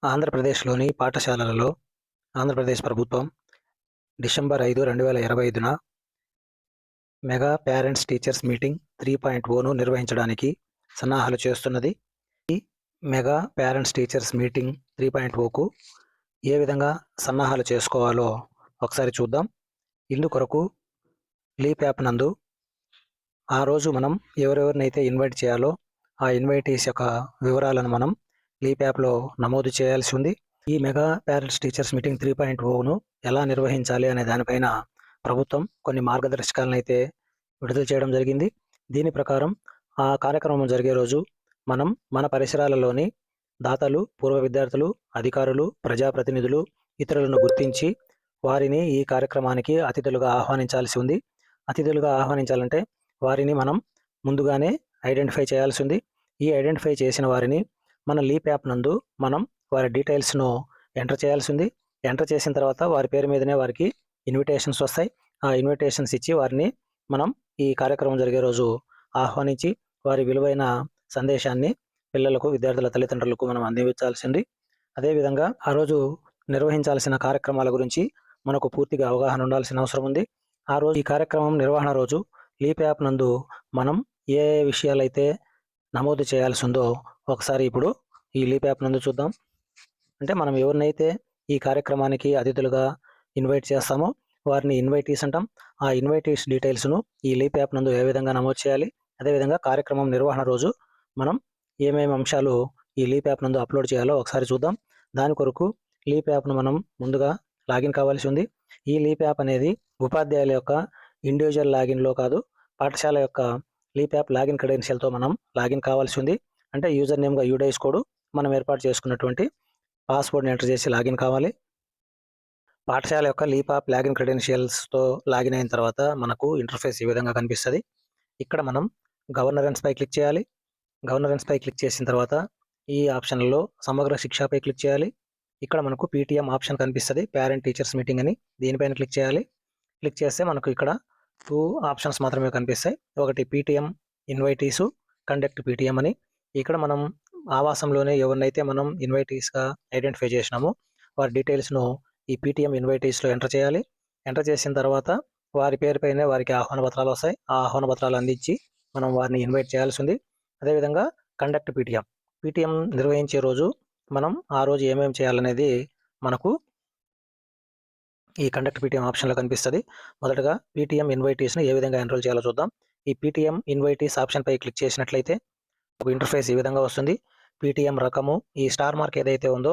ఆంధ్రప్రదేశ్‌లోని పాఠశాలలలో ఆంధ్రప్రదేశ్ ప్రభుత్వం డిసెంబర్ 5, 2025న మెగా పేరెంట్స్ టీచర్స్ మీటింగ్ 3.0ను నిర్వహించడానికి సన్నాహాలు చేస్తున్నది. ఈ మెగా పేరెంట్స్ టీచర్స్ మీటింగ్ 3.0కు ఏ విధంగా సన్నాహాలు చేసుకోవాలో ఒకసారి చూద్దాం. ఇందుకొరకు లీప్ యాప్ నందు ఆ రోజు మనం ఎవరెవరినైతే ఇన్వైట్ చేయాలో ఆ ఇన్వైటీస్ యొక్క వివరాలను మనం లీప్ యాప్‌లో నమోదు చేయాల్సి ఉంది. ఈ మెగా పేరెంట్స్ టీచర్స్ మీటింగ్ 3.0ను ఎలా నిర్వహించాలి అనే దానిపైన ప్రభుత్వం కొన్ని మార్గదర్శకాలను అయితే విడుదల చేయడం జరిగింది. దీని ప్రకారం ఆ కార్యక్రమం జరిగే రోజు మనం మన పరిసరాలలోని దాతలు, పూర్వ విద్యార్థులు, అధికారులు, ప్రజాప్రతినిధులు, ఇతరులను గుర్తించి వారిని ఈ కార్యక్రమానికి అతిథులుగా ఆహ్వానించాల్సి ఉంది. అతిథులుగా ఆహ్వానించాలంటే వారిని మనం ముందుగానే ఐడెంటిఫై చేయాల్సి ఉంది. ఈ ఐడెంటిఫై చేసిన వారిని మన లీప్ యాప్ నందు మనం వారి డీటెయిల్స్‌ను ఎంటర్ చేయాల్సి ఉంది. ఎంటర్ చేసిన తర్వాత వారి పేరు మీదనే వారికి ఇన్విటేషన్స్ వస్తాయి. ఆ ఇన్విటేషన్స్ ఇచ్చి వారిని మనం ఈ కార్యక్రమం జరిగే రోజు ఆహ్వానించి వారి విలువైన సందేశాన్ని పిల్లలకు, విద్యార్థుల తల్లిదండ్రులకు మనం అందించాల్సింది. అదేవిధంగా ఆ రోజు నిర్వహించాల్సిన కార్యక్రమాల గురించి మనకు పూర్తిగా అవగాహన ఉండాల్సిన అవసరం ఉంది. ఆ రోజు ఈ కార్యక్రమం నిర్వహణ రోజు లీప్ యాప్ నందు మనం ఏ విషయాలైతే నమోదు చేయాల్సి ఉందో ఒకసారి ఇప్పుడు ఈ లీప్ యాప్ నందు చూద్దాం. అంటే మనం ఎవరినైతే ఈ కార్యక్రమానికి అతిథులుగా ఇన్వైట్ చేస్తామో వారిని ఇన్వైటీస్ అంటాం. ఆ ఇన్వైటీస్ డీటెయిల్స్‌ను ఈ లీప్ యాప్ నందు ఏ విధంగా నమోదు చేయాలి, అదేవిధంగా కార్యక్రమం నిర్వహణ రోజు మనం ఏమేమి అంశాలు ఈ లీప్ యాప్ నందు అప్లోడ్ చేయాలో ఒకసారి చూద్దాం. దాని కొరకు లీప్ యాప్‌ను మనం ముందుగా లాగిన్ కావాల్సి ఉంది. ఈ లీప్ యాప్ అనేది ఉపాధ్యాయుల యొక్క ఇండివిజువల్ లాగిన్‌లో కాదు, పాఠశాల యొక్క లీప్ యాప్ లాగిన్ క్రెడెన్షియల్‌తో మనం లాగిన్ కావాల్సి ఉంది. అంటే యూజర్ నేమ్‌గా యూడైస్ కోడ్ మనం ఏర్పాటు చేసుకున్నటువంటి పాస్వర్డ్‌ని ఎంటర్ చేసి లాగిన్ కావాలి. పాఠశాల యొక్క లీప్ యాప్ లాగిన్ క్రెడెన్షియల్స్‌తో లాగిన్ అయిన తర్వాత మనకు ఇంటర్ఫేస్ ఈ విధంగా కనిపిస్తది. ఇక్కడ మనం గవర్నరెన్స్‌పై క్లిక్ చేయాలి. గవర్నరెన్స్‌పై క్లిక్ చేసిన తర్వాత ఈ ఆప్షన్‌లో సమగ్ర శిక్షపై క్లిక్ చేయాలి. ఇక్కడ మనకు పీటీఎం ఆప్షన్ కనిపిస్తది. పేరెంట్ టీచర్స్ మీటింగ్ అని. దీనిపైన క్లిక్ చేయాలి. క్లిక్ చేస్తే మనకు ఇక్కడ 2 ఆప్షన్స్ మాత్రమే కనిపిస్తాయి. ఒకటి పీటీఎం ఇన్వైటీసు, కండక్ట్ పీటీఎం అని. ఇక్కడ మనం ఆవాసంలోనే ఎవరినైతే మనం ఇన్వైటీస్‌గా ఐడెంటిఫై చేసినామో వారి డీటెయిల్స్‌ను ఈ పీటీఎం ఇన్వైటీస్‌లో ఎంటర్ చేయాలి. ఎంటర్ చేసిన తర్వాత వారి పేరుపైనే వారికి ఆహ్వాన పత్రాలు వస్తాయి. ఆ ఆహ్వాన పత్రాలు అందించి మనం వారిని ఇన్వైట్ చేయాల్సి ఉంది. అదేవిధంగా కండక్ట్ పీటీఎం. పీటీఎం నిర్వహించే రోజు మనం ఆ రోజు ఏమేమి చేయాలనేది మనకు ఈ కండక్ట్ పీటీఎం ఆప్షన్‌లో కనిపిస్తది. మొదటగా పీటీఎం ఇన్వైటీస్‌ని ఏ విధంగా ఎన్రోల్ చేయాలో చూద్దాం. ఈ పీటీఎం ఇన్వైటీస్ ఆప్షన్‌పై క్లిక్ చేసినట్లయితే ఒక ఇంటర్ఫేస్ ఈ విధంగా వస్తుంది. పీటీఎం రకము, ఈ స్టార్ మార్క్ ఏదైతే ఉందో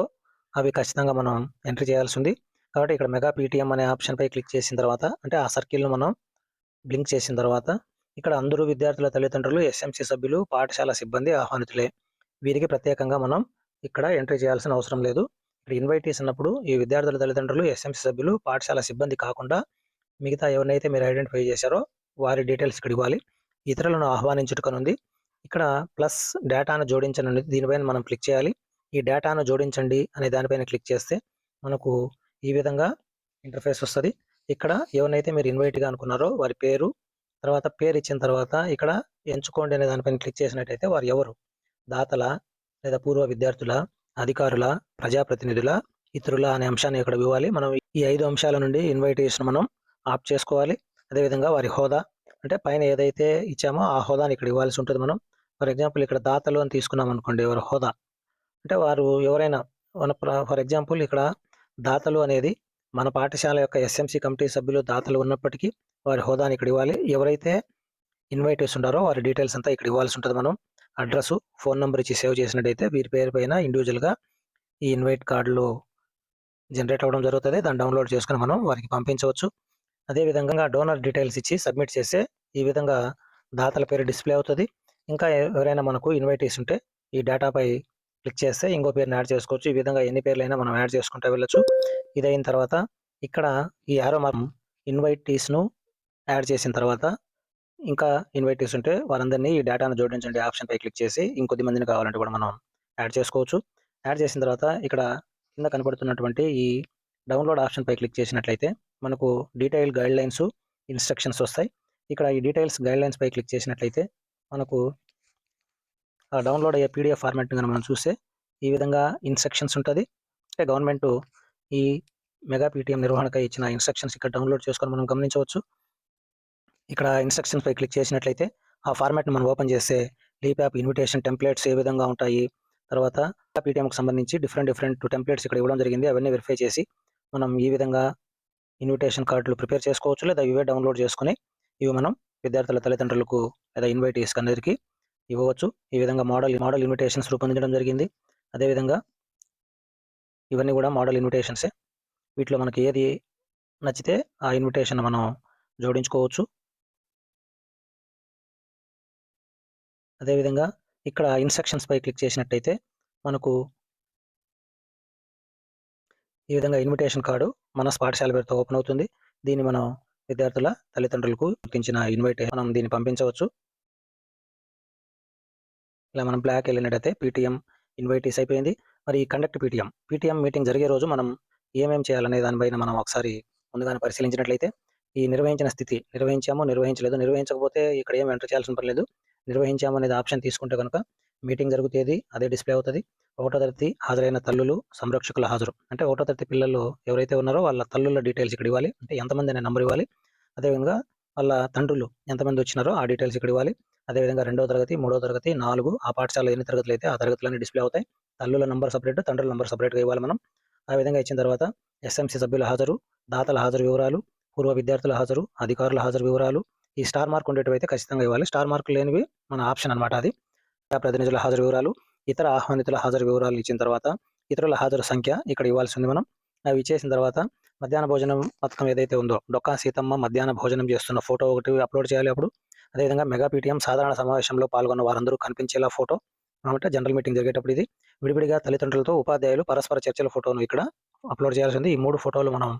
అవి ఖచ్చితంగా మనం ఎంటర్ చేయాల్సి ఉంది. కాబట్టి ఇక్కడ మెగా పీటీఎం అనే ఆప్షన్‌పై క్లిక్ చేసిన తర్వాత అంటే ఆ సర్కిల్‌ను మనం బ్లింక్ చేసిన తర్వాత ఇక్కడ అందరూ విద్యార్థుల తల్లిదండ్రులు, ఎస్ఎంసీ సభ్యులు, పాఠశాల సిబ్బంది ఆహ్వానితులే. వీరికి ప్రత్యేకంగా మనం ఇక్కడ ఎంట్రీ చేయాల్సిన అవసరం లేదు. ఇక్కడ ఇన్వైటీస్ అన్నప్పుడు ఈ విద్యార్థుల తల్లిదండ్రులు, ఎస్ఎంసీ సభ్యులు, పాఠశాల సిబ్బంది కాకుండా మిగతా ఎవరినైతే మీరు ఐడెంటిఫై చేశారో వారి డీటెయిల్స్ ఇక్కడ ఇవ్వాలి. ఇతరులను ఆహ్వానించుటకనుంది. ఇక్కడ ప్లస్ డేటాను జోడించండి ఉంది. దీనిపైన మనం క్లిక్ చేయాలి. ఈ డేటాను జోడించండి అనే దానిపైన క్లిక్ చేస్తే మనకు ఈ విధంగా ఇంటర్ఫేస్ వస్తది. ఇక్కడ ఎవరినైతే మీరు ఇన్వైట్‌గా అనుకున్నారో వారి పేరు, తర్వాత పేరు ఇచ్చిన తర్వాత ఇక్కడ ఎంచుకోండి అనే దానిపైన క్లిక్ చేసినట్టయితే వారు ఎవరు? దాతలా? లేదా పూర్వ విద్యార్థులా? అధికారులా? ప్రజాప్రతినిధులా? ఇతరులా? అనే అంశాన్ని ఇక్కడ ఇవ్వాలి. మనం ఈ 5 అంశాల నుండి ఇన్వైటేషన్ మనం ఆప్ చేసుకోవాలి. అదేవిధంగా వారి హోదా అంటే పైన ఏదైతే ఇచ్చామో ఆ హోదాని ఇక్కడ ఇవ్వాల్సి ఉంటుంది మనం. ఫర్ ఎగ్జాంపుల్ ఇక్కడ దాతలు అని తీసుకున్నాం అనుకోండి వారి హోదా. అంటే వారు ఎవరైనా ఫర్ ఎగ్జాంపుల్ ఇక్కడ దాతలు అనేది మన పాఠశాల యొక్క ఎస్ఎంసీ కమిటీ సభ్యులు దాతలు ఉన్నప్పటికీ వారి హోదాని ఇక్కడ ఇవ్వాలి. ఎవరైతే ఇన్వైటర్స్ ఉంటారో వారి డీటెయిల్స్ అంతా ఇక్కడ ఇవ్వాల్సి ఉంటుంది మనం. అడ్రస్, ఫోన్ నంబర్ ఇచ్చి సేవ్ చేసినట్టయితే వీరి పేరు పైన ఇండివిజువల్‌గా ఈ ఇన్వైట్ కార్డులు జనరేట్ అవ్వడం జరుగుతది. దాన్ని డౌన్‌లోడ్ చేసుకొని మనం వారికి పంపించవచ్చు. అదే విధంగా డోనర్ డీటెయిల్స్ ఇచ్చి సబ్మిట్ చేస్తే ఈ విధంగా దాతల పేరు డిస్‌ప్లే అవుతది. ఇంకా ఎవరైనా మనకు ఇన్వైటీస్ ఉంటే ఈ డేటాపై క్లిక్ చేస్తే ఇంకో పేరుని యాడ్ చేసుకోవచ్చు. ఈ విధంగా ఎన్ని పేర్లైనా మనం యాడ్ చేసుకుంటూ వెళ్ళొచ్చు. ఇదయిన తర్వాత ఇక్కడ ఈ యారో మార్క్ ఇన్వైటీస్‌ను యాడ్ చేసిన తర్వాత ఇంకా ఇన్వైటీస్ ఉంటే వారందరినీ ఈ డేటాను జోడించండి ఆప్షన్‌పై క్లిక్ చేసి ఇంకొద్ది మందిని కావాలంటే కూడా మనం యాడ్ చేసుకోవచ్చు. యాడ్ చేసిన తర్వాత ఇక్కడ కింద కనపడుతున్నటువంటి ఈ డౌన్‌లోడ్ ఆప్షన్‌పై క్లిక్ చేసినట్లయితే మనకు డీటెయిల్ గైడ్‌లైన్స్, ఇన్‌స్ట్రక్షన్స్ వస్తాయి. ఇక్కడ ఈ డీటెయిల్స్ గైడ్‌లైన్స్‌పై క్లిక్ చేసినట్లయితే మనకు ఆ డౌన్‌లోడ్ అయ్యే పీడీఎఫ్ ఫార్మాట్‌ని గనుక మనం చూస్తే ఈ విధంగా ఇన్‌స్ట్రక్షన్స్ ఉంటది. గవర్నమెంట్ ఈ మెగా పీటీఎం నిర్వహణకై ఇచ్చిన ఇన్స్ట్రక్షన్స్ ఇక్కడ డౌన్లోడ్ చేసుకొని మనం గమనించవచ్చు. ఇక్కడ ఇన్స్ట్రక్షన్స్ పై క్లిక్ చేసినట్లయితే ఆ ఫార్మాట్ని మనం ఓపెన్ చేస్తే లీప్ యాప్ ఇన్విటేషన్ టెంప్లెట్స్ ఏ విధంగా ఉంటాయి, తర్వాత పీటీఎంకి సంబంధించి డిఫరెంట్ టెంప్లెట్స్ ఇక్కడ ఇవ్వడం జరిగింది. అవన్నీ వెరిఫై చేసి మనం ఈ విధంగా ఇన్విటేషన్ కార్డులు ప్రిపేర్ చేసుకోవచ్చు, లేదా ఇవే డౌన్లోడ్ చేసుకుని ఇవి మనం విద్యార్థుల తల్లిదండ్రులకు లేదా ఇన్వైటీస్కి అందరికీ ఇవ్వవచ్చు. ఈ విధంగా మోడల్ ఇన్విటేషన్స్ రూపొందించడం జరిగింది. అదేవిధంగా ఇవన్నీ కూడా మోడల్ ఇన్విటేషన్సే. వీటిలో మనకి ఏది నచ్చితే ఆ ఇన్విటేషన్ మనం జోడించుకోవచ్చు. అదేవిధంగా ఇక్కడ ఇన్స్ట్రక్షన్స్ పై క్లిక్ చేసినట్టయితే మనకు ఈ విధంగా ఇన్విటేషన్ కార్డు మన పాఠశాల పేరుతో ఓపెన్ అవుతుంది. దీన్ని మనం విద్యార్థుల తల్లిదండ్రులకు గుర్తించిన ఇన్వైటేషన్ మనం దీన్ని పంపించవచ్చు. ఇలా మనం బ్లాక్ వెళ్ళినట్టయితే పీటీఎం ఇన్వైటీస్ అయిపోయింది. మరి కండక్ట్ పీటీఎం మీటింగ్ జరిగే రోజు మనం ఏమేం చేయాలనే దానిపైన మనం ఒకసారి ముందుగానే పరిశీలించినట్లయితే ఈ నిర్వహించిన స్థితి నిర్వహించాము, నిర్వహించలేదు, నిర్వహించకపోతే ఇక్కడ ఏం ఎంటర్ చేయాల్సిన పని లేదు. నిర్వహించాము అనేది ఆప్షన్ తీసుకుంటే కనుక మీటింగ్ జరుగుతేది అదే డిస్ప్లే అవుతుంది. 1వ తరగతి హాజరైన తల్లులు సంరక్షకుల హాజరు అంటే 1వ తరగతి పిల్లలు ఎవరైతే ఉన్నారో వాళ్ళ తల్లుల డీటెయిల్స్ ఇక్కడ ఇవ్వాలి, అంటే ఎంతమంది అనే నెంబర్ ఇవ్వాలి. అదేవిధంగా వాళ్ళ తండ్రులు ఎంతమంది వచ్చినారో ఆ డీటెయిల్స్ ఇక్కడ ఇవ్వాలి. అదేవిధంగా 2వ తరగతి, 3వ తరగతి, 4 ఆ పాఠశాల ఎన్ని తరగతులు అయితే ఆ తరగతులన్నీ డిస్ప్లే అవుతాయి. తల్లుల నంబర్ సపరేట్, తండ్రుల నంబర్ సపరేట్గా ఇవ్వాలి మనం. ఆ విధంగా ఇచ్చిన తర్వాత ఎస్ఎంసీ సభ్యుల హాజరు, దాతల హాజరు వివరాలు, పూర్వ విద్యార్థుల హాజరు, అధికారుల హాజరు వివరాలు. ఈ స్టార్ మార్క్ ఉండేటివైతే ఖచ్చితంగా ఇవ్వాలి. స్టార్ మార్క్ లేనివి మన ఆప్షన్ అనమాట. అది ప్రతినిధుల హాజరు వివరాలు, ఇతర ఆహ్వానితుల హాజరు వివరాలు ఇచ్చిన తర్వాత ఇతరుల హాజరు సంఖ్య ఇక్కడ ఇవ్వాల్సి ఉంది మనం. అవి ఇచ్చేసిన తర్వాత మధ్యాహ్న భోజనం పథకం ఏదైతే ఉందో డొక్కా సీతమ్మ మధ్యాహ్న భోజనం చేస్తున్న ఫోటో ఒకటి అప్లోడ్ చేయాలి అప్పుడు. అదేవిధంగా మెగా పీటీఎం సాధారణ సమావేశంలో పాల్గొన్న వారందరూ కనిపించేలా ఫోటో, అంటే జనరల్ మీటింగ్ జరిగేటప్పుడు ఇది. విడివిడిగా తల్లిదండ్రులతో ఉపాధ్యాయులు పరస్పర చర్చల ఫోటోను ఇక్కడ అప్లోడ్ చేయాల్సి ఉంది. ఈ 3 ఫోటోలు మనం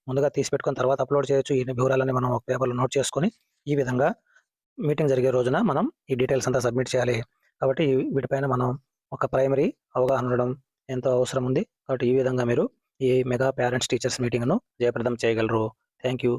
ముందుగా తీసి పెట్టుకొని తర్వాత అప్లోడ్ చేయొచ్చు. ఈ వివరాలని మనం ఒక పేపర్లో నోట్ చేసుకొని ఈ విధంగా మీటింగ్ జరిగే రోజున మనం ఈ డీటెయిల్స్ అంతా సబ్మిట్ చేయాలి. కాబట్టి వీటిపైన మనం ఒక ప్రైమరీ అవగాహన ఉండడం ఎంతో అవసరం ఉంది. కాబట్టి ఈ విధంగా మీరు ఈ మెగా పేరెంట్స్ టీచర్స్ మీటింగ్ను జయప్రదం చేయగలరు. Thank you.